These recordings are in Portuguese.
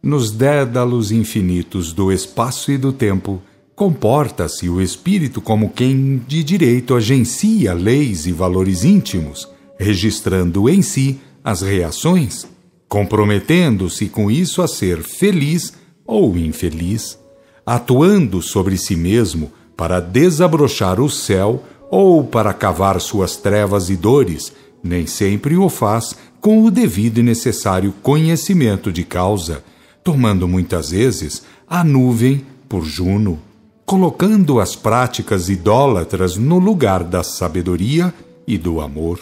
Nos dédalos infinitos do espaço e do tempo, comporta-se o espírito como quem de direito agencia leis e valores íntimos, registrando em si as reações, comprometendo-se com isso a ser feliz ou infeliz, atuando sobre si mesmo para desabrochar o céu ou para cavar suas trevas e dores, nem sempre o faz com o devido e necessário conhecimento de causa, tomando muitas vezes a nuvem por Juno, colocando as práticas idólatras no lugar da sabedoria e do amor.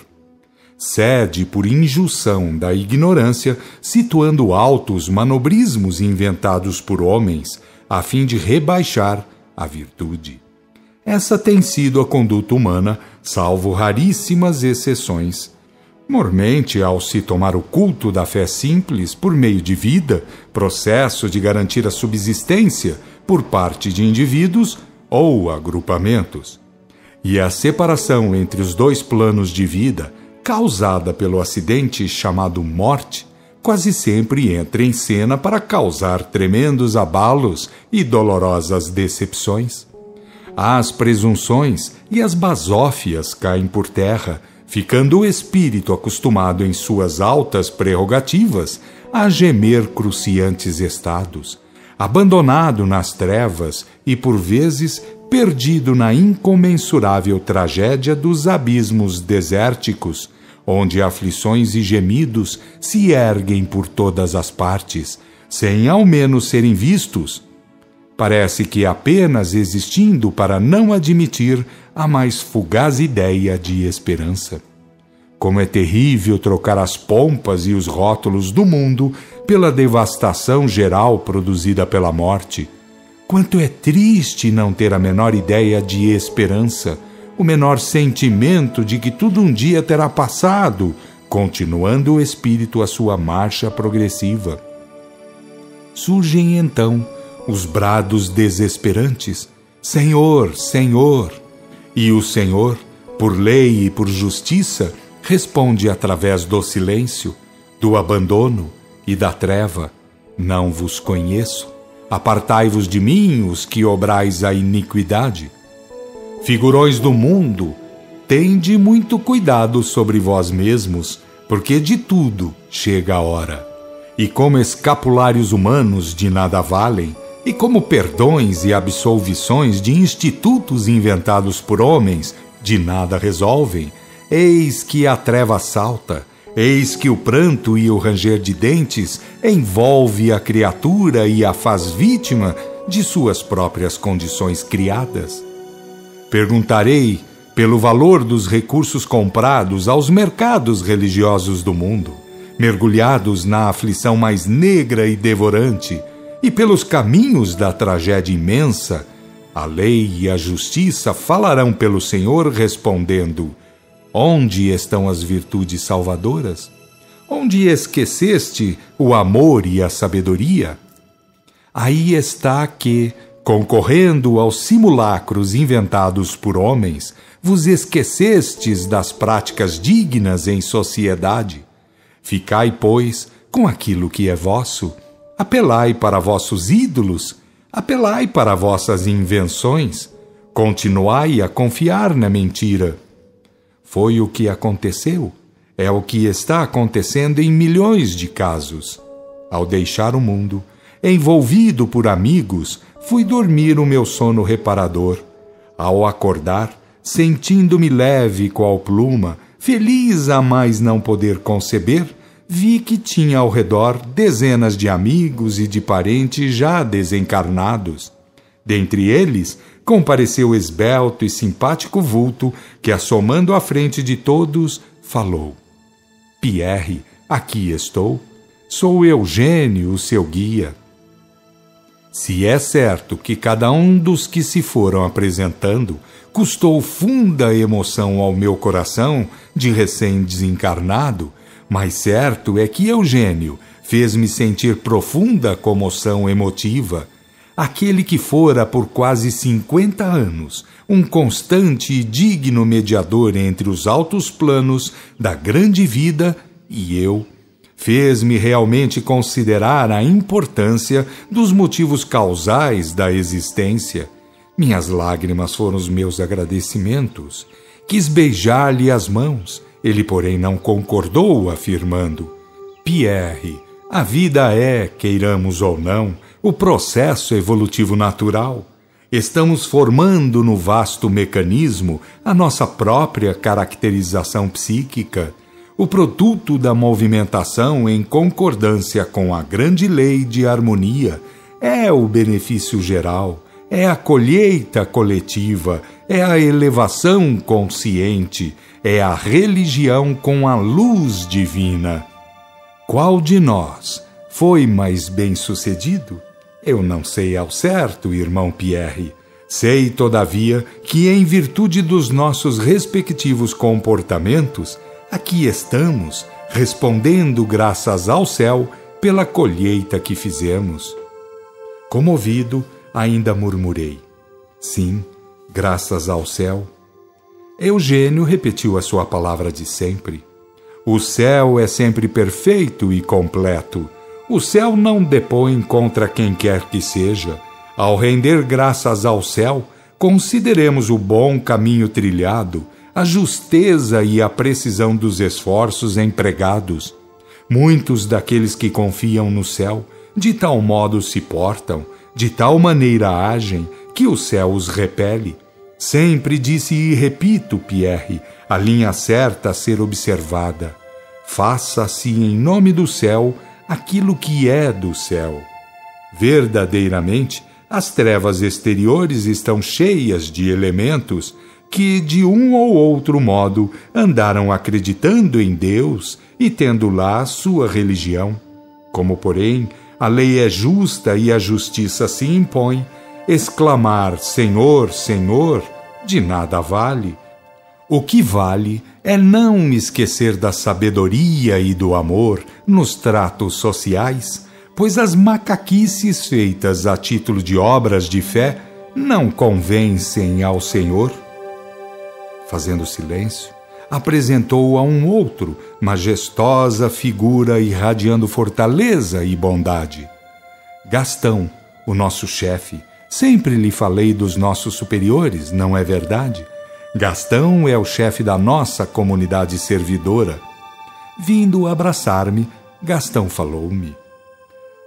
Cede por injunção da ignorância, situando altos manobrismos inventados por homens, a fim de rebaixar a virtude. Essa tem sido a conduta humana, salvo raríssimas exceções. Mormente, ao se tomar o culto da fé simples por meio de vida, processo de garantir a subsistência por parte de indivíduos ou agrupamentos. E a separação entre os dois planos de vida, causada pelo acidente chamado morte, quase sempre entra em cena para causar tremendos abalos e dolorosas decepções. As presunções e as basófias caem por terra, ficando o espírito acostumado em suas altas prerrogativas a gemer cruciantes estados, abandonado nas trevas e, por vezes, perdido na incomensurável tragédia dos abismos desérticos, onde aflições e gemidos se erguem por todas as partes, sem ao menos serem vistos. Parece que apenas existindo para não admitir a mais fugaz ideia de esperança. Como é terrível trocar as pompas e os rótulos do mundo pela devastação geral produzida pela morte. Quanto é triste não ter a menor ideia de esperança, o menor sentimento de que tudo um dia terá passado, continuando o espírito a sua marcha progressiva. Surgem então os brados desesperantes: Senhor, Senhor! E o Senhor, por lei e por justiça, responde através do silêncio, do abandono e da treva: Não vos conheço. Apartai-vos de mim, os que obrais a iniquidade. Figurões do mundo, tende muito cuidado sobre vós mesmos, porque de tudo chega a hora. E como escapulários humanos de nada valem, e como perdões e absolvições de institutos inventados por homens de nada resolvem, eis que a treva salta, eis que o pranto e o ranger de dentes envolve a criatura e a faz vítima de suas próprias condições criadas. Perguntarei pelo valor dos recursos comprados aos mercados religiosos do mundo, mergulhados na aflição mais negra e devorante, e pelos caminhos da tragédia imensa, a lei e a justiça falarão pelo Senhor, respondendo: Onde estão as virtudes salvadoras? Onde esqueceste o amor e a sabedoria? Aí está que, concorrendo aos simulacros inventados por homens, vos esquecestes das práticas dignas em sociedade. Ficai, pois, com aquilo que é vosso. Apelai para vossos ídolos, apelai para vossas invenções, continuai a confiar na mentira. Foi o que aconteceu, é o que está acontecendo em milhões de casos. Ao deixar o mundo, envolvido por amigos, fui dormir o meu sono reparador. Ao acordar, sentindo-me leve qual pluma, feliz a mais não poder conceber, vi que tinha ao redor dezenas de amigos e de parentes já desencarnados. Dentre eles, compareceu esbelto e simpático vulto que, assomando à frente de todos, falou: Pierre, aqui estou. Sou Eugênio, o seu guia. Se é certo que cada um dos que se foram apresentando custou funda emoção ao meu coração de recém-desencarnado, mas certo é que Eugênio fez-me sentir profunda comoção emotiva, aquele que fora por quase 50 anos um constante e digno mediador entre os altos planos da grande vida e eu, fez-me realmente considerar a importância dos motivos causais da existência. Minhas lágrimas foram os meus agradecimentos. Quis beijar-lhe as mãos. Ele, porém, não concordou, afirmando: Pierre, a vida é, queiramos ou não, o processo evolutivo natural. Estamos formando no vasto mecanismo a nossa própria caracterização psíquica, o produto da movimentação em concordância com a grande lei de harmonia. É o benefício geral, é a colheita coletiva, é a elevação consciente, é a religião com a luz divina. Qual de nós foi mais bem-sucedido? Eu não sei ao certo, irmão Pierre. Sei, todavia, que em virtude dos nossos respectivos comportamentos, aqui estamos, respondendo graças ao céu pela colheita que fizemos. Comovido, ainda murmurei: sim, graças ao céu. Eugênio repetiu a sua palavra de sempre. O céu é sempre perfeito e completo. O céu não depõe contra quem quer que seja. Ao render graças ao céu, consideremos o bom caminho trilhado, a justeza e a precisão dos esforços empregados. Muitos daqueles que confiam no céu, de tal modo se portam, de tal maneira agem, que o céu os repele. Sempre disse e repito, Pierre, a linha certa a ser observada. Faça-se em nome do céu aquilo que é do céu. Verdadeiramente, as trevas exteriores estão cheias de elementos que, de um ou outro modo, andaram acreditando em Deus e tendo lá sua religião. Como, porém, a lei é justa e a justiça se impõe, exclamar Senhor, Senhor, de nada vale. O que vale é não me esquecer da sabedoria e do amor nos tratos sociais, pois as macaquices feitas a título de obras de fé não convencem ao Senhor. Fazendo silêncio, apresentou a um outro majestosa figura irradiando fortaleza e bondade. Gastão, o nosso chefe. Sempre lhe falei dos nossos superiores, não é verdade? Gastão é o chefe da nossa comunidade servidora. Vindo abraçar-me, Gastão falou-me: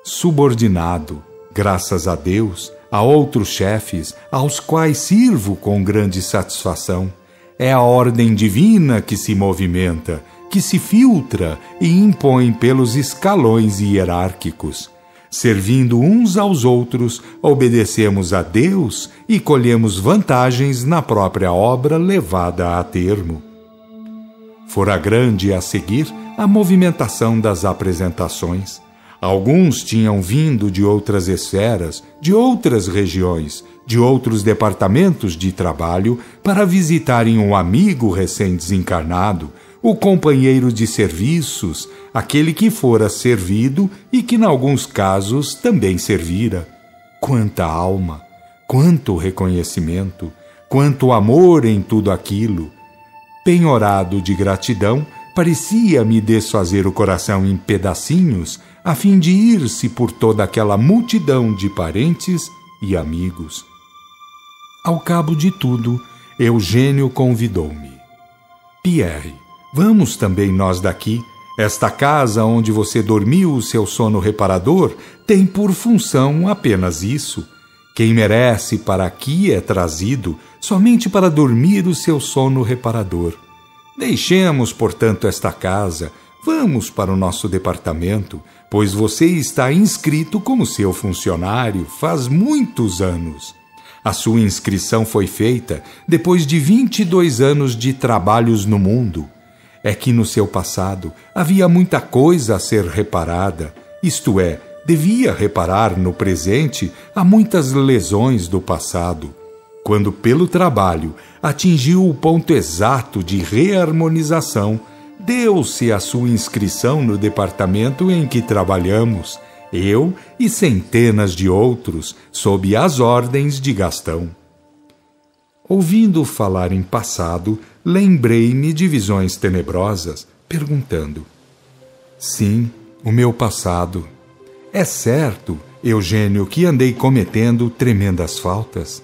subordinado, graças a Deus, a outros chefes, aos quais sirvo com grande satisfação. É a ordem divina que se movimenta, que se filtra e impõe pelos escalões hierárquicos. Servindo uns aos outros, obedecemos a Deus e colhemos vantagens na própria obra levada a termo. Fora grande a seguir a movimentação das apresentações. Alguns tinham vindo de outras esferas, de outras regiões, de outros departamentos de trabalho para visitarem um amigo recém-desencarnado, o companheiro de serviços, aquele que fora servido e que, em alguns casos, também servira. Quanta alma, quanto reconhecimento, quanto amor em tudo aquilo! Penhorado de gratidão, parecia-me desfazer o coração em pedacinhos, a fim de ir-se por toda aquela multidão de parentes e amigos. Ao cabo de tudo, Eugênio convidou-me. Pierre, vamos também nós daqui. Esta casa onde você dormiu o seu sono reparador tem por função apenas isso. Quem merece para aqui é trazido somente para dormir o seu sono reparador. Deixemos, portanto, esta casa, vamos para o nosso departamento, pois você está inscrito como seu funcionário faz muitos anos. A sua inscrição foi feita depois de 22 anos de trabalhos no mundo. É que no seu passado havia muita coisa a ser reparada, isto é, devia reparar no presente a muitas lesões do passado. Quando pelo trabalho atingiu o ponto exato de reharmonização, deu-se a sua inscrição no departamento em que trabalhamos, eu e centenas de outros, sob as ordens de Gastão. Ouvindo falar em passado, lembrei-me de visões tenebrosas, perguntando: sim, o meu passado. É certo, Eugênio, que andei cometendo tremendas faltas?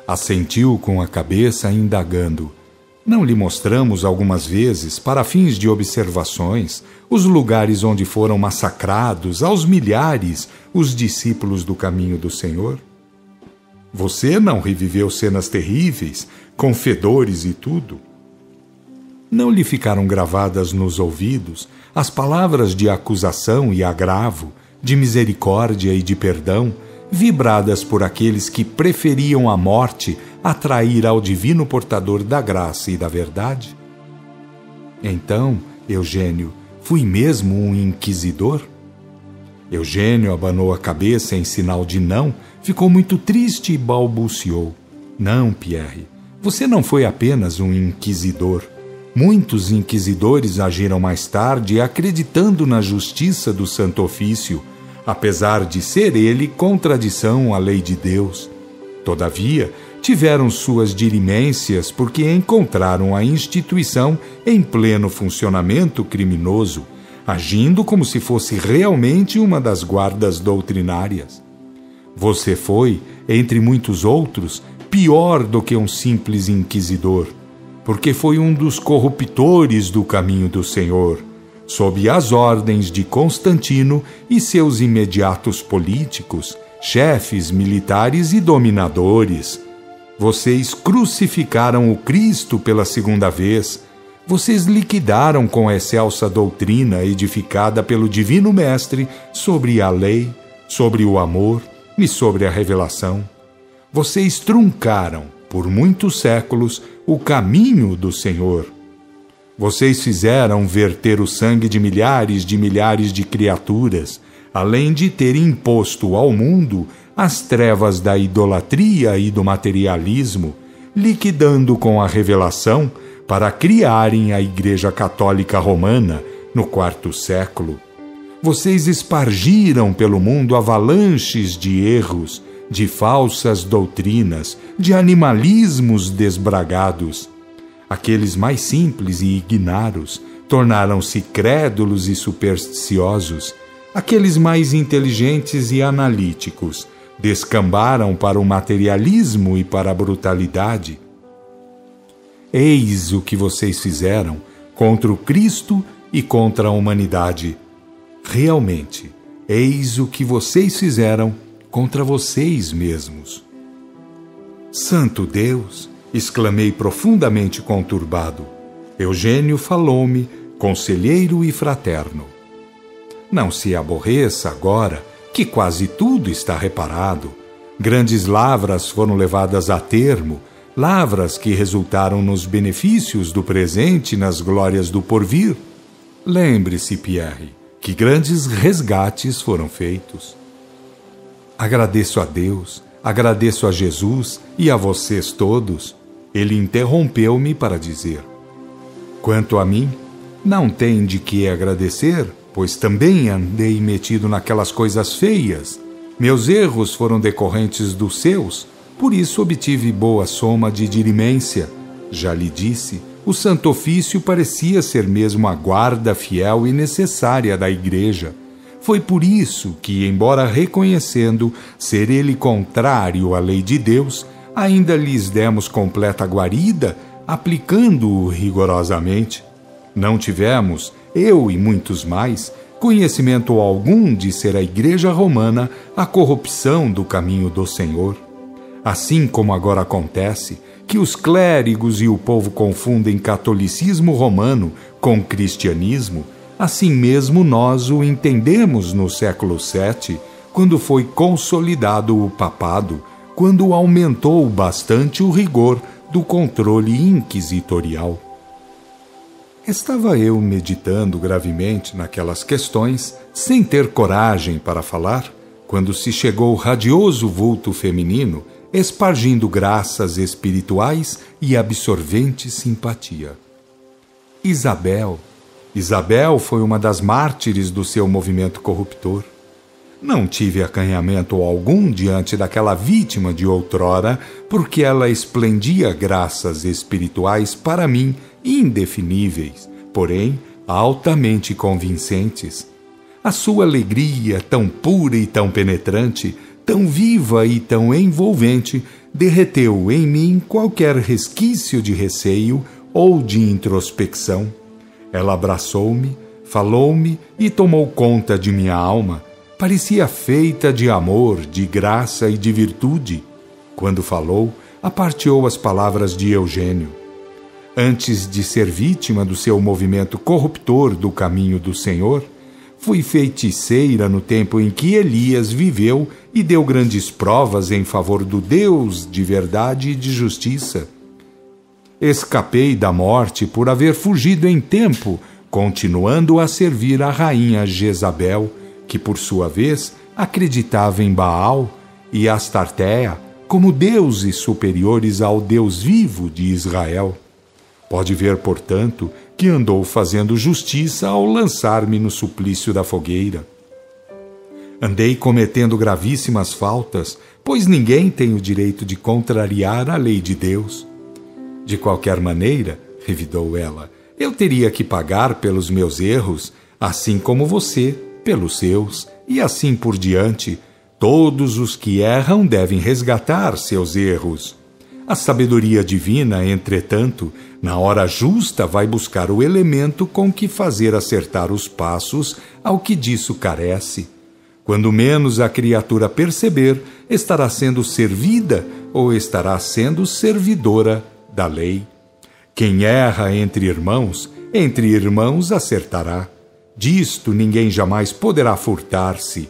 Assentiu com a cabeça, indagando: não lhe mostramos algumas vezes, para fins de observações, os lugares onde foram massacrados aos milhares os discípulos do caminho do Senhor? Você não reviveu cenas terríveis, com fedores e tudo? Não lhe ficaram gravadas nos ouvidos as palavras de acusação e agravo, de misericórdia e de perdão, vibradas por aqueles que preferiam a morte a trair ao divino portador da graça e da verdade? Então, Eugênio, fui mesmo um inquisidor? Eugênio abanou a cabeça em sinal de não, ficou muito triste e balbuciou: não, Pierre, você não foi apenas um inquisidor. Muitos inquisidores agiram mais tarde acreditando na justiça do Santo Ofício, apesar de ser ele contradição à lei de Deus. Todavia, tiveram suas dirimências porque encontraram a instituição em pleno funcionamento criminoso, agindo como se fosse realmente uma das guardas doutrinárias. Você foi, entre muitos outros, pior do que um simples inquisidor, porque foi um dos corruptores do caminho do Senhor, sob as ordens de Constantino e seus imediatos políticos, chefes militares e dominadores. Vocês crucificaram o Cristo pela segunda vez. Vocês liquidaram com a excelsa doutrina edificada pelo Divino Mestre sobre a lei, sobre o amor e sobre a revelação. Vocês truncaram, por muitos séculos, o caminho do Senhor. Vocês fizeram verter o sangue de milhares de criaturas, além de terem imposto ao mundo as trevas da idolatria e do materialismo, liquidando com a revelação para criarem a Igreja Católica Romana no IV século. Vocês espargiram pelo mundo avalanches de erros, de falsas doutrinas, de animalismos desbragados. Aqueles mais simples e ignaros tornaram-se crédulos e supersticiosos. Aqueles mais inteligentes e analíticos descambaram para o materialismo e para a brutalidade. Eis o que vocês fizeram contra o Cristo e contra a humanidade. Realmente, eis o que vocês fizeram contra vocês mesmos. Santo Deus! Exclamei profundamente conturbado. Eugênio falou-me, conselheiro e fraterno. Não se aborreça agora, que quase tudo está reparado. Grandes lavras foram levadas a termo, lavras que resultaram nos benefícios do presente e nas glórias do porvir. Lembre-se, Pierre, que grandes resgates foram feitos. Agradeço a Deus, agradeço a Jesus e a vocês todos. Ele interrompeu-me para dizer: quanto a mim, não tem de que agradecer, pois também andei metido naquelas coisas feias. Meus erros foram decorrentes dos seus, por isso obtive boa soma de dirimência. Já lhe disse, o Santo Ofício parecia ser mesmo a guarda fiel e necessária da Igreja. Foi por isso que, embora reconhecendo ser ele contrário à lei de Deus, ainda lhes demos completa guarida, aplicando-o rigorosamente. Não tivemos, eu e muitos mais, conhecimento algum de ser a Igreja Romana a corrupção do caminho do Senhor. Assim como agora acontece, que os clérigos e o povo confundem catolicismo romano com cristianismo, assim mesmo nós o entendemos no século VII, quando foi consolidado o papado, quando aumentou bastante o rigor do controle inquisitorial. Estava eu meditando gravemente naquelas questões, sem ter coragem para falar, quando se chegou o radioso vulto feminino, espargindo graças espirituais e absorvente simpatia. Isabel foi uma das mártires do seu movimento corruptor. Não tive acanhamento algum diante daquela vítima de outrora, porque ela esplendia graças espirituais para mim indefiníveis, porém altamente convincentes. A sua alegria, tão pura e tão penetrante, tão viva e tão envolvente, derreteu em mim qualquer resquício de receio ou de introspecção. Ela abraçou-me, falou-me e tomou conta de minha alma. Parecia feita de amor, de graça e de virtude. Quando falou, aparteou as palavras de Eugênio. Antes de ser vítima do seu movimento corruptor do caminho do Senhor, fui feiticeira no tempo em que Elias viveu e deu grandes provas em favor do Deus de verdade e de justiça. Escapei da morte por haver fugido em tempo, continuando a servir a rainha Jezabel, que por sua vez acreditava em Baal e Astarteia como deuses superiores ao Deus vivo de Israel. Pode ver, portanto, que andou fazendo justiça ao lançar-me no suplício da fogueira. Andei cometendo gravíssimas faltas, pois ninguém tem o direito de contrariar a lei de Deus. De qualquer maneira, revidou ela, eu teria que pagar pelos meus erros, assim como você, pelos seus, e assim por diante. Todos os que erram devem resgatar seus erros. A sabedoria divina, entretanto, na hora justa vai buscar o elemento com que fazer acertar os passos ao que disso carece. Quando menos a criatura perceber, estará sendo servida ou estará sendo servidora da lei. Quem erra entre irmãos acertará. Disto ninguém jamais poderá furtar-se.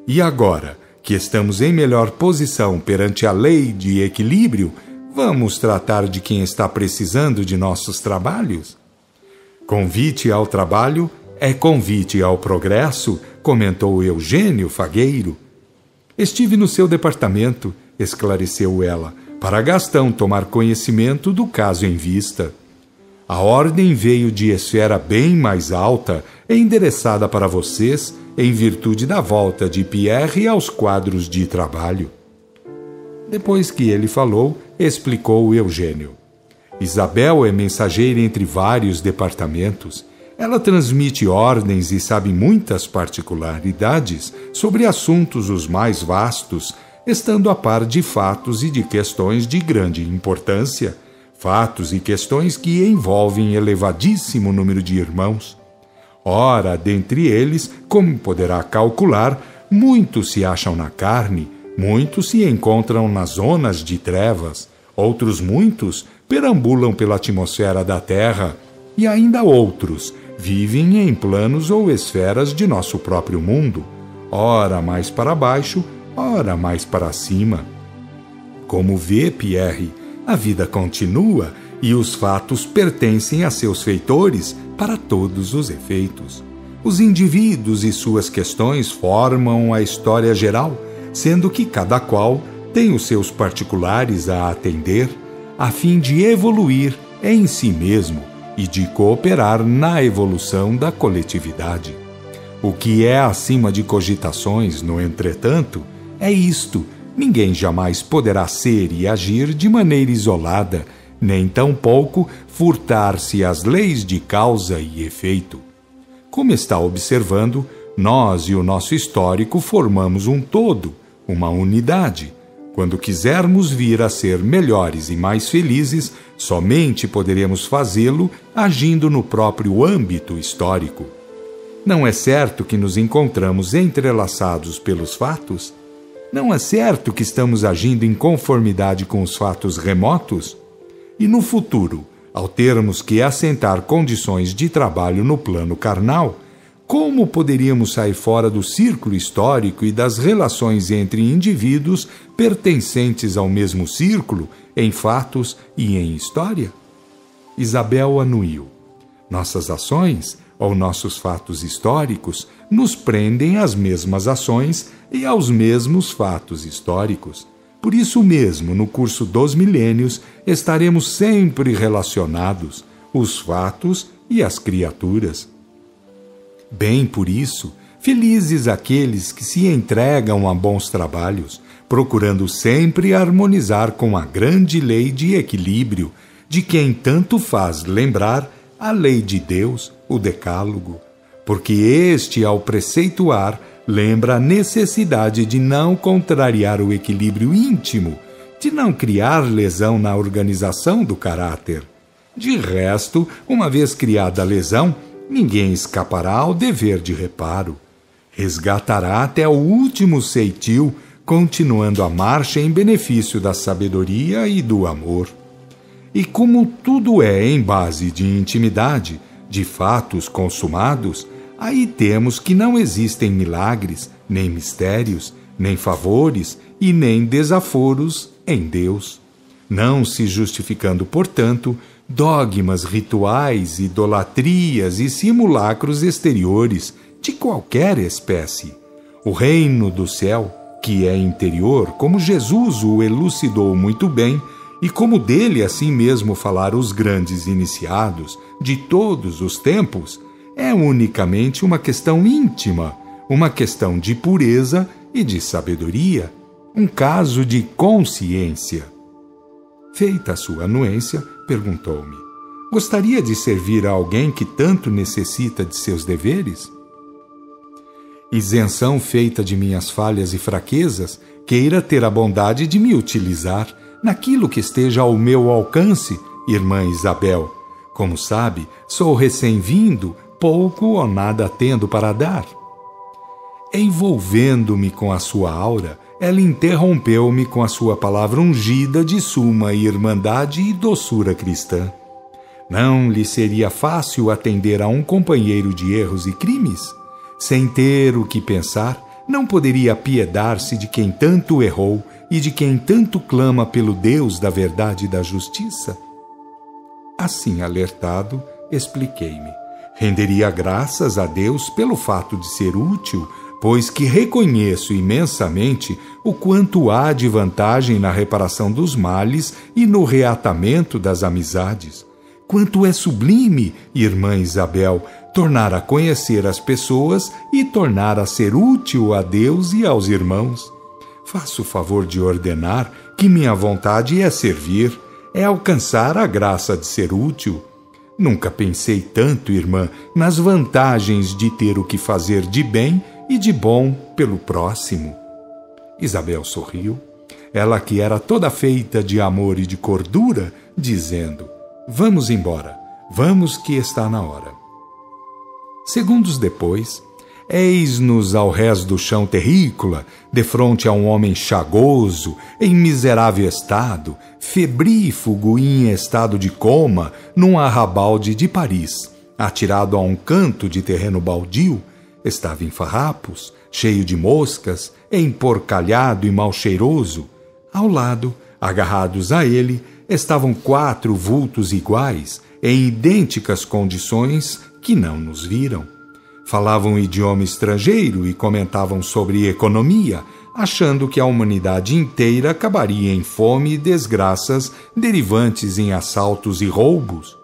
E agora, que estamos em melhor posição perante a lei de equilíbrio, vamos tratar de quem está precisando de nossos trabalhos? Convite ao trabalho é convite ao progresso, comentou Eugênio Fagueiro. Estive no seu departamento, esclareceu ela, para Gastão tomar conhecimento do caso em vista. A ordem veio de esfera bem mais alta, endereçada para vocês, em virtude da volta de Pierre aos quadros de trabalho. Depois que ele falou, explicou Eugênio. Isabel é mensageira entre vários departamentos. Ela transmite ordens e sabe muitas particularidades sobre assuntos os mais vastos, estando a par de fatos e de questões de grande importância, fatos e questões que envolvem elevadíssimo número de irmãos. Ora, dentre eles, como poderá calcular, muitos se acham na carne, muitos se encontram nas zonas de trevas, outros muitos perambulam pela atmosfera da Terra, e ainda outros vivem em planos ou esferas de nosso próprio mundo, ora mais para baixo, ora mais para cima. Como vê, Pierre, a vida continua e os fatos pertencem a seus feitores para todos os efeitos. Os indivíduos e suas questões formam a história geral, sendo que cada qual tem os seus particulares a atender, a fim de evoluir em si mesmo e de cooperar na evolução da coletividade. O que é acima de cogitações, no entretanto, é isto: ninguém jamais poderá ser e agir de maneira isolada, nem tampouco furtar-se às leis de causa e efeito. Como está observando, nós e o nosso histórico formamos um todo, uma unidade. Quando quisermos vir a ser melhores e mais felizes, somente poderemos fazê-lo agindo no próprio âmbito histórico. Não é certo que nos encontramos entrelaçados pelos fatos? Não é certo que estamos agindo em conformidade com os fatos remotos? E no futuro, ao termos que assentar condições de trabalho no plano carnal, como poderíamos sair fora do círculo histórico e das relações entre indivíduos pertencentes ao mesmo círculo, em fatos e em história? Isabel anuiu. Nossas ações, ou nossos fatos históricos, nos prendem às mesmas ações e aos mesmos fatos históricos. Por isso mesmo, no curso dos milênios, estaremos sempre relacionados, os fatos e as criaturas. Bem por isso, Felizes aqueles que se entregam a bons trabalhos, procurando sempre harmonizar com a grande lei de equilíbrio, de quem tanto faz lembrar a lei de Deus, o Decálogo, porque este, ao preceituar, lembra a necessidade de não contrariar o equilíbrio íntimo, de não criar lesão na organização do caráter. De resto, uma vez criada a lesão, ninguém escapará ao dever de reparo. Resgatará até o último ceitil, continuando a marcha em benefício da sabedoria e do amor. E como tudo é em base de intimidade, de fatos consumados, aí temos que não existem milagres, nem mistérios, nem favores e nem desaforos em Deus, não se justificando, portanto, dogmas rituais, idolatrias e simulacros exteriores de qualquer espécie. O reino do céu, que é interior, como Jesus o elucidou muito bem, e como dele assim mesmo falaram os grandes iniciados de todos os tempos, é unicamente uma questão íntima, uma questão de pureza e de sabedoria, um caso de consciência. Feita a sua anuência, perguntou-me: gostaria de servir a alguém que tanto necessita de seus deveres? Isenção feita de minhas falhas e fraquezas, queira ter a bondade de me utilizar naquilo que esteja ao meu alcance, irmã Isabel. Como sabe, sou recém-vindo, pouco ou nada tendo para dar. Envolvendo-me com a sua aura, ela interrompeu-me com a sua palavra ungida de suma irmandade e doçura cristã. Não lhe seria fácil atender a um companheiro de erros e crimes? Sem ter o que pensar, não poderia apiedar-se de quem tanto errou e de quem tanto clama pelo Deus da verdade e da justiça? Assim alertado, expliquei-me. Renderia graças a Deus pelo fato de ser útil, pois que reconheço imensamente o quanto há de vantagem na reparação dos males e no reatamento das amizades. Quanto é sublime, irmã Isabel, tornar a conhecer as pessoas e tornar a ser útil a Deus e aos irmãos. Faço o favor de ordenar que minha vontade é servir, é alcançar a graça de ser útil. Nunca pensei tanto, irmã, nas vantagens de ter o que fazer de bem e de bom pelo próximo. Isabel sorriu, ela que era toda feita de amor e de cordura, dizendo: vamos embora, vamos que está na hora. Segundos depois, eis-nos ao rés do chão terrícola, defronte a um homem chagoso, em miserável estado, febrífugo e em estado de coma, num arrabalde de Paris, atirado a um canto de terreno baldio. Estava em farrapos, cheio de moscas, emporcalhado e mal cheiroso. Ao lado, agarrados a ele, estavam 4 vultos iguais, em idênticas condições, que não nos viram. Falavam idioma estrangeiro e comentavam sobre economia, achando que a humanidade inteira acabaria em fome e desgraças derivantes em assaltos e roubos.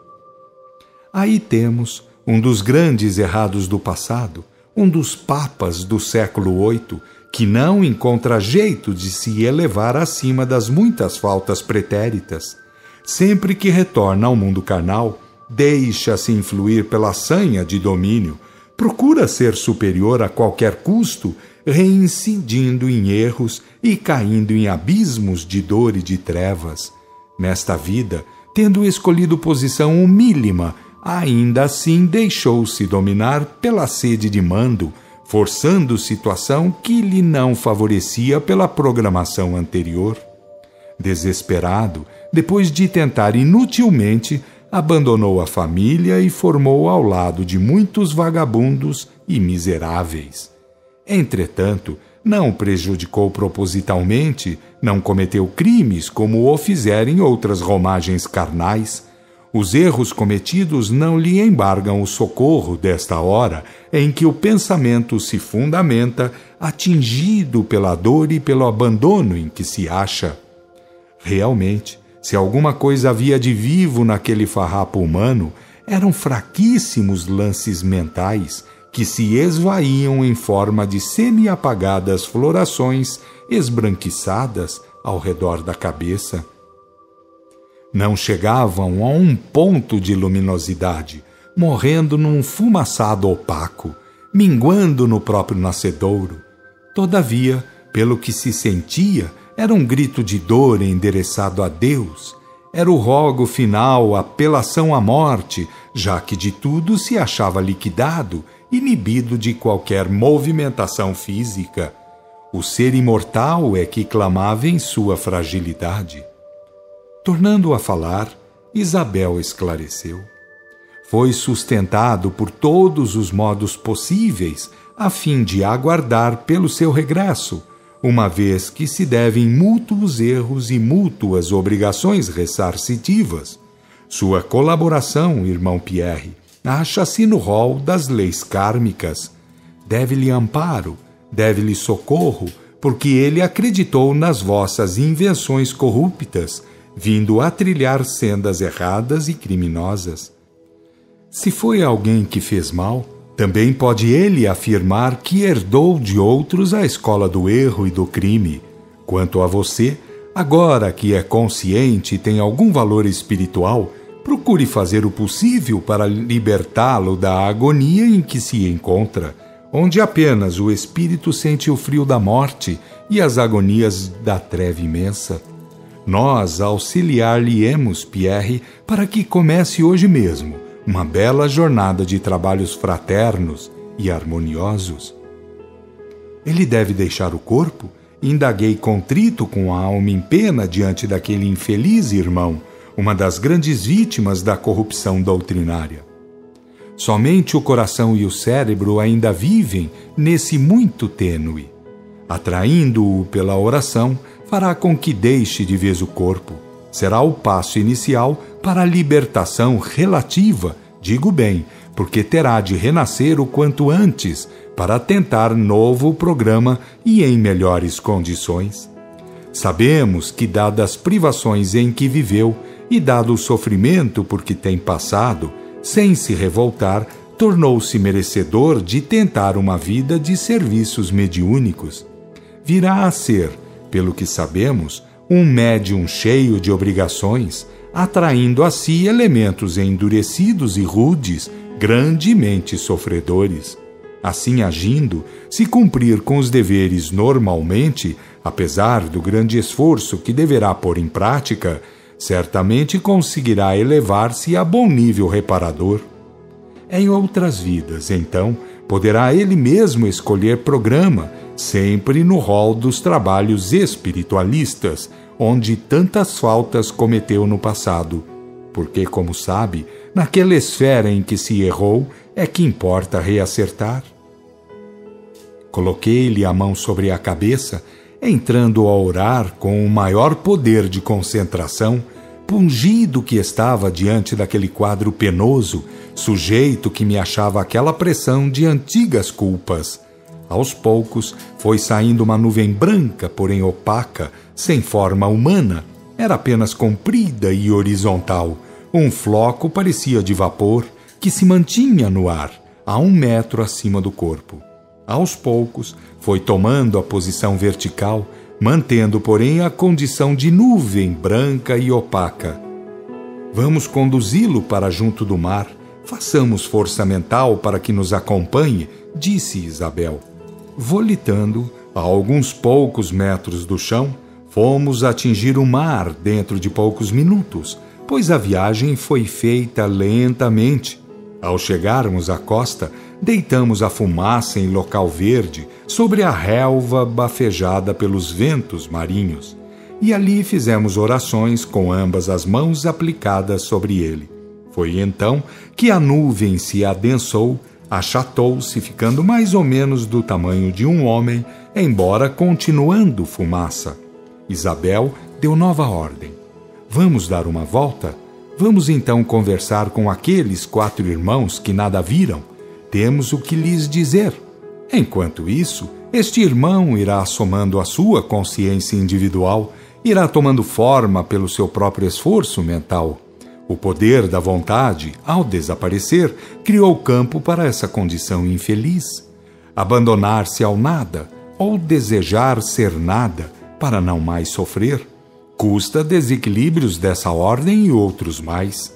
Aí temos um dos grandes errados do passado, um dos papas do século VIII, que não encontra jeito de se elevar acima das muitas faltas pretéritas. Sempre que retorna ao mundo carnal, deixa-se influir pela sanha de domínio, procura ser superior a qualquer custo, reincidindo em erros e caindo em abismos de dor e de trevas. Nesta vida, tendo escolhido posição humílima, ainda assim deixou-se dominar pela sede de mando, forçando situação que lhe não favorecia pela programação anterior. Desesperado, depois de tentar inutilmente, abandonou a família e formou ao lado de muitos vagabundos e miseráveis. Entretanto, não prejudicou propositalmente, não cometeu crimes como o fizerem outras romagens carnais. Os erros cometidos não lhe embargam o socorro desta hora em que o pensamento se fundamenta, atingido pela dor e pelo abandono em que se acha. Realmente, se alguma coisa havia de vivo naquele farrapo humano, eram fraquíssimos lances mentais que se esvaíam em forma de semi-apagadas florações esbranquiçadas ao redor da cabeça. Não chegavam a um ponto de luminosidade, morrendo num fumaçado opaco, minguando no próprio nascedouro. Todavia, pelo que se sentia, era um grito de dor endereçado a Deus. Era o rogo final, a apelação à morte, já que de tudo se achava liquidado, inibido de qualquer movimentação física. O ser imortal é que clamava em sua fragilidade. Tornando a falar, Isabel esclareceu. Foi sustentado por todos os modos possíveis, a fim de aguardar pelo seu regresso, uma vez que se devem mútuos erros e mútuas obrigações ressarcitivas. Sua colaboração, irmão Pierre, acha-se no rol das leis kármicas. Deve-lhe amparo, deve-lhe socorro, porque ele acreditou nas vossas invenções corruptas, vindo a trilhar sendas erradas e criminosas. Se foi alguém que fez mal, também pode ele afirmar que herdou de outros a escola do erro e do crime. Quanto a você, agora que é consciente e tem algum valor espiritual, procure fazer o possível para libertá-lo da agonia em que se encontra, onde apenas o espírito sente o frio da morte e as agonias da treva imensa. Nós auxiliar-lhe-emos, Pierre, para que comece hoje mesmo uma bela jornada de trabalhos fraternos e harmoniosos. Ele deve deixar o corpo? Indaguei contrito com a alma em pena diante daquele infeliz irmão, uma das grandes vítimas da corrupção doutrinária. Somente o coração e o cérebro ainda vivem nesse muito tênue. Atraindo-o pela oração, fará com que deixe de vez o corpo. Será o passo inicial para a libertação relativa, digo bem, porque terá de renascer o quanto antes para tentar novo programa e em melhores condições. Sabemos que, dadas as privações em que viveu e dado o sofrimento por que tem passado, sem se revoltar, tornou-se merecedor de tentar uma vida de serviços mediúnicos. Virá a ser, pelo que sabemos, um médium cheio de obrigações, atraindo a si elementos endurecidos e rudes, grandemente sofredores. Assim agindo, se cumprir com os deveres normalmente, apesar do grande esforço que deverá pôr em prática, certamente conseguirá elevar-se a bom nível reparador. Em outras vidas, então, poderá ele mesmo escolher programa, sempre no rol dos trabalhos espiritualistas, onde tantas faltas cometeu no passado, porque, como sabe, naquela esfera em que se errou é que importa reacertar. Coloquei-lhe a mão sobre a cabeça, entrando a orar com o maior poder de concentração, pungido que estava diante daquele quadro penoso, sujeito que me achava aquela pressão de antigas culpas. Aos poucos, foi saindo uma nuvem branca, porém opaca, sem forma humana. Era apenas comprida e horizontal. Um floco parecia de vapor que se mantinha no ar, a 1 metro acima do corpo. Aos poucos, foi tomando a posição vertical, mantendo, porém, a condição de nuvem branca e opaca. Vamos conduzi-lo para junto do mar. Façamos força mental para que nos acompanhe, disse Isabel. Volitando, a alguns poucos metros do chão, fomos atingir o mar dentro de poucos minutos, pois a viagem foi feita lentamente. Ao chegarmos à costa, deitamos a fumaça em local verde, sobre a relva bafejada pelos ventos marinhos, e ali fizemos orações com ambas as mãos aplicadas sobre ele. Foi então que a nuvem se adensou, achatou-se, ficando mais ou menos do tamanho de um homem, embora continuando fumaça. Isabel deu nova ordem. Vamos dar uma volta? Vamos então conversar com aqueles 4 irmãos que nada viram. Temos o que lhes dizer. Enquanto isso, este irmão irá somando a sua consciência individual, irá tomando forma pelo seu próprio esforço mental. O poder da vontade, ao desaparecer, criou campo para essa condição infeliz. Abandonar-se ao nada, ou desejar ser nada, para não mais sofrer, custa desequilíbrios dessa ordem e outros mais.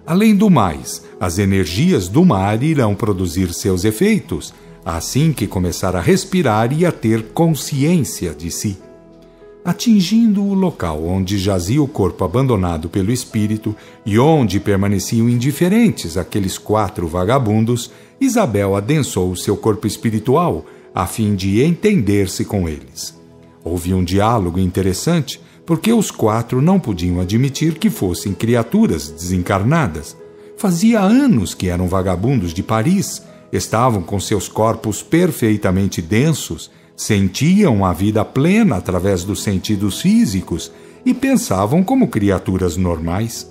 Além do mais, as energias do mar irão produzir seus efeitos, assim que começar a respirar e a ter consciência de si. Atingindo o local onde jazia o corpo abandonado pelo espírito e onde permaneciam indiferentes aqueles 4 vagabundos, Isabel adensou o seu corpo espiritual a fim de entender-se com eles. Houve um diálogo interessante, porque os 4 não podiam admitir que fossem criaturas desencarnadas. Fazia anos que eram vagabundos de Paris, estavam com seus corpos perfeitamente densos, sentiam a vida plena através dos sentidos físicos e pensavam como criaturas normais.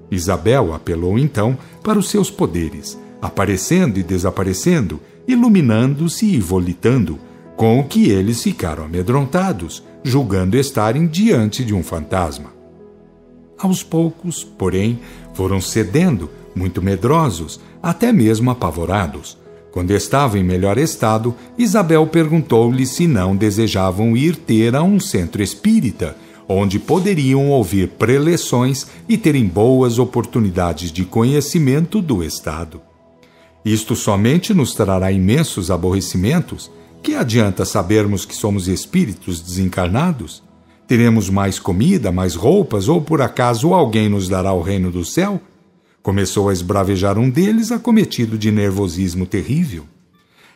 Isabel apelou então para os seus poderes, aparecendo e desaparecendo, iluminando-se e volitando, com o que eles ficaram amedrontados, julgando estarem diante de um fantasma. Aos poucos, porém, foram cedendo, muito medrosos, até mesmo apavorados. Quando estavam em melhor estado, Isabel perguntou-lhe se não desejavam ir ter a um centro espírita, onde poderiam ouvir preleções e terem boas oportunidades de conhecimento do estado. Isto somente nos trará imensos aborrecimentos. Que adianta sabermos que somos espíritos desencarnados? Teremos mais comida, mais roupas, ou por acaso alguém nos dará o reino do céu? Começou a esbravejar um deles, acometido de nervosismo terrível.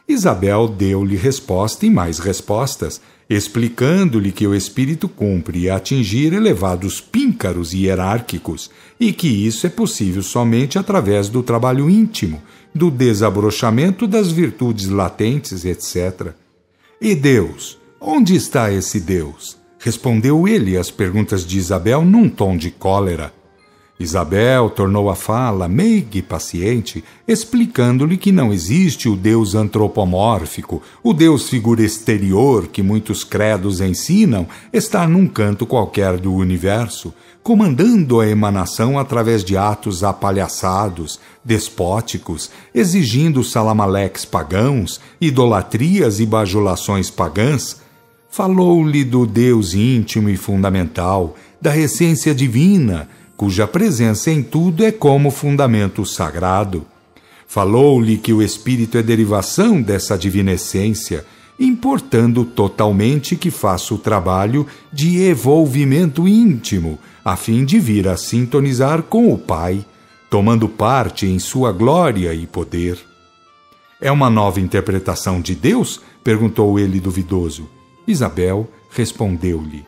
Isabel deu-lhe resposta e mais respostas, explicando-lhe que o espírito cumpre atingir elevados píncaros hierárquicos e que isso é possível somente através do trabalho íntimo, do desabrochamento das virtudes latentes, etc. E Deus? Onde está esse Deus? Respondeu ele às perguntas de Isabel num tom de cólera. Isabel tornou a fala, meiga e paciente, explicando-lhe que não existe o Deus antropomórfico, o Deus figura exterior que muitos credos ensinam estar num canto qualquer do universo, comandando a emanação através de atos apalhaçados, despóticos, exigindo salamaleques pagãos, idolatrias e bajulações pagãs. Falou-lhe do Deus íntimo e fundamental, da essência divina, cuja presença em tudo é como fundamento sagrado. Falou-lhe que o espírito é derivação dessa divina essência, importando totalmente que faça o trabalho de evolvimento íntimo, a fim de vir a sintonizar com o Pai, tomando parte em sua glória e poder. É uma nova interpretação de Deus? Perguntou ele duvidoso. Isabel respondeu-lhe.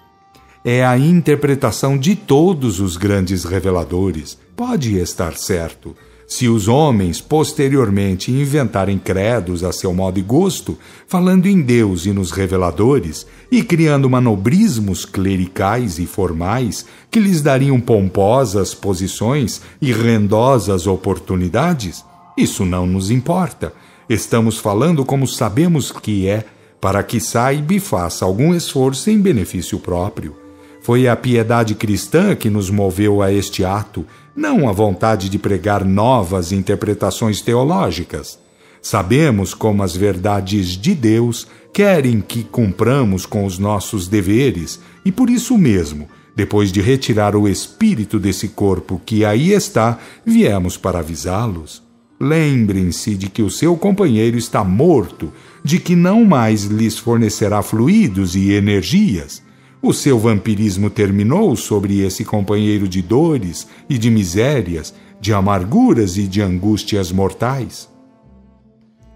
É a interpretação de todos os grandes reveladores. Pode estar certo. Se os homens posteriormente inventarem credos a seu modo e gosto, falando em Deus e nos reveladores, e criando manobrismos clericais e formais que lhes dariam pomposas posições e rendosas oportunidades, isso não nos importa. Estamos falando como sabemos que é, para que saiba e faça algum esforço em benefício próprio. Foi a piedade cristã que nos moveu a este ato, não a vontade de pregar novas interpretações teológicas. Sabemos como as verdades de Deus querem que cumpramos com os nossos deveres e por isso mesmo, depois de retirar o espírito desse corpo que aí está, viemos para avisá-los. Lembrem-se de que o seu companheiro está morto, de que não mais lhes fornecerá fluidos e energias. O seu vampirismo terminou sobre esse companheiro de dores e de misérias, de amarguras e de angústias mortais.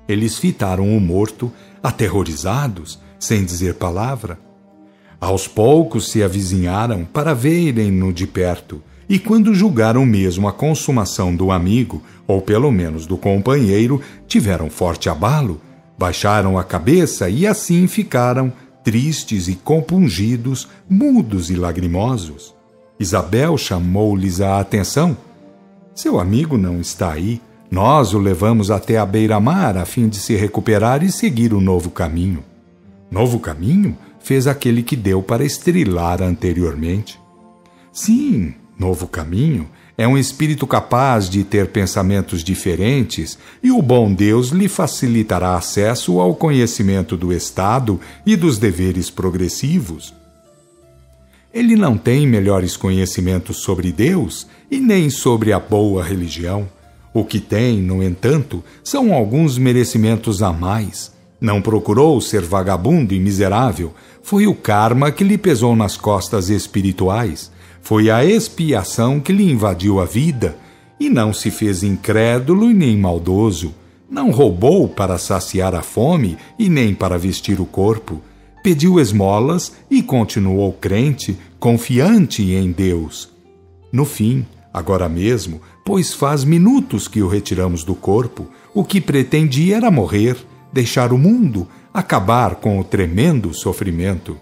Eles fitaram o morto, aterrorizados, sem dizer palavra. Aos poucos se avizinharam para verem-no de perto, e quando julgaram mesmo a consumação do amigo, ou pelo menos do companheiro, tiveram forte abalo, baixaram a cabeça e assim ficaram tristes e compungidos, mudos e lagrimosos. Isabel chamou-lhes a atenção. Seu amigo não está aí. Nós o levamos até a beira-mar a fim de se recuperar e seguir o novo caminho. Novo caminho? Fez aquele que deu para estrilar anteriormente. Sim, novo caminho É um espírito capaz de ter pensamentos diferentes e o bom Deus lhe facilitará acesso ao conhecimento do Estado e dos deveres progressivos. Ele não tem melhores conhecimentos sobre Deus e nem sobre a boa religião. O que tem, no entanto, são alguns merecimentos a mais. Não procurou ser vagabundo e miserável. Foi o karma que lhe pesou nas costas espirituais. Foi a expiação que lhe invadiu a vida. E não se fez incrédulo e nem maldoso. Não roubou para saciar a fome e nem para vestir o corpo. Pediu esmolas e continuou crente, confiante em Deus. No fim, agora mesmo, pois faz minutos que o retiramos do corpo, o que pretendia era morrer, deixar o mundo, acabar com o tremendo sofrimento.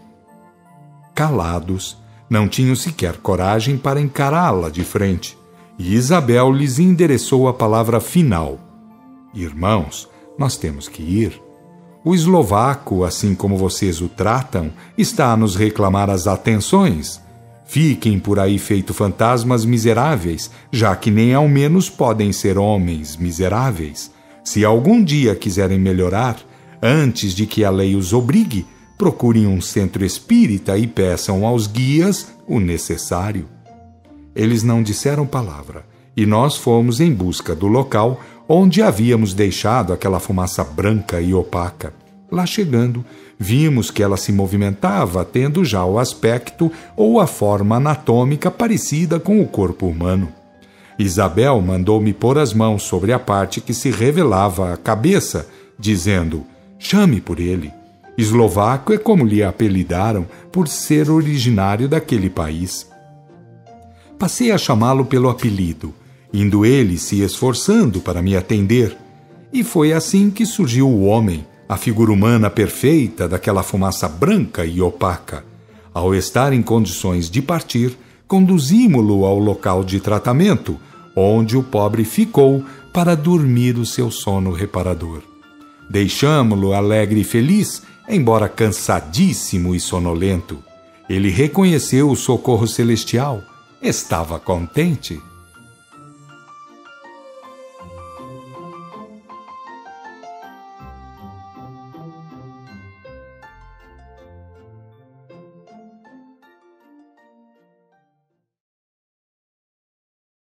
Calados, não tinham sequer coragem para encará-la de frente, e Isabel lhes endereçou a palavra final. Irmãos, nós temos que ir. O eslovaco, assim como vocês o tratam, está a nos reclamar as atenções. Fiquem por aí feito fantasmas miseráveis, já que nem ao menos podem ser homens miseráveis. Se algum dia quiserem melhorar, antes de que a lei os obrigue, procurem um centro espírita e peçam aos guias o necessário. Eles não disseram palavra, e nós fomos em busca do local onde havíamos deixado aquela fumaça branca e opaca. Lá chegando, vimos que ela se movimentava, tendo já o aspecto ou a forma anatômica parecida com o corpo humano. Isabel mandou-me pôr as mãos sobre a parte que se revelava a cabeça, dizendo: chame por ele. Eslovaco é como lhe apelidaram por ser originário daquele país. Passei a chamá-lo pelo apelido, indo ele se esforçando para me atender. E foi assim que surgiu o homem, a figura humana perfeita daquela fumaça branca e opaca. Ao estar em condições de partir, conduzimo-lo ao local de tratamento, onde o pobre ficou para dormir o seu sono reparador. Deixamo-lo alegre e feliz, embora cansadíssimo e sonolento. Ele reconheceu o socorro celestial. Estava contente.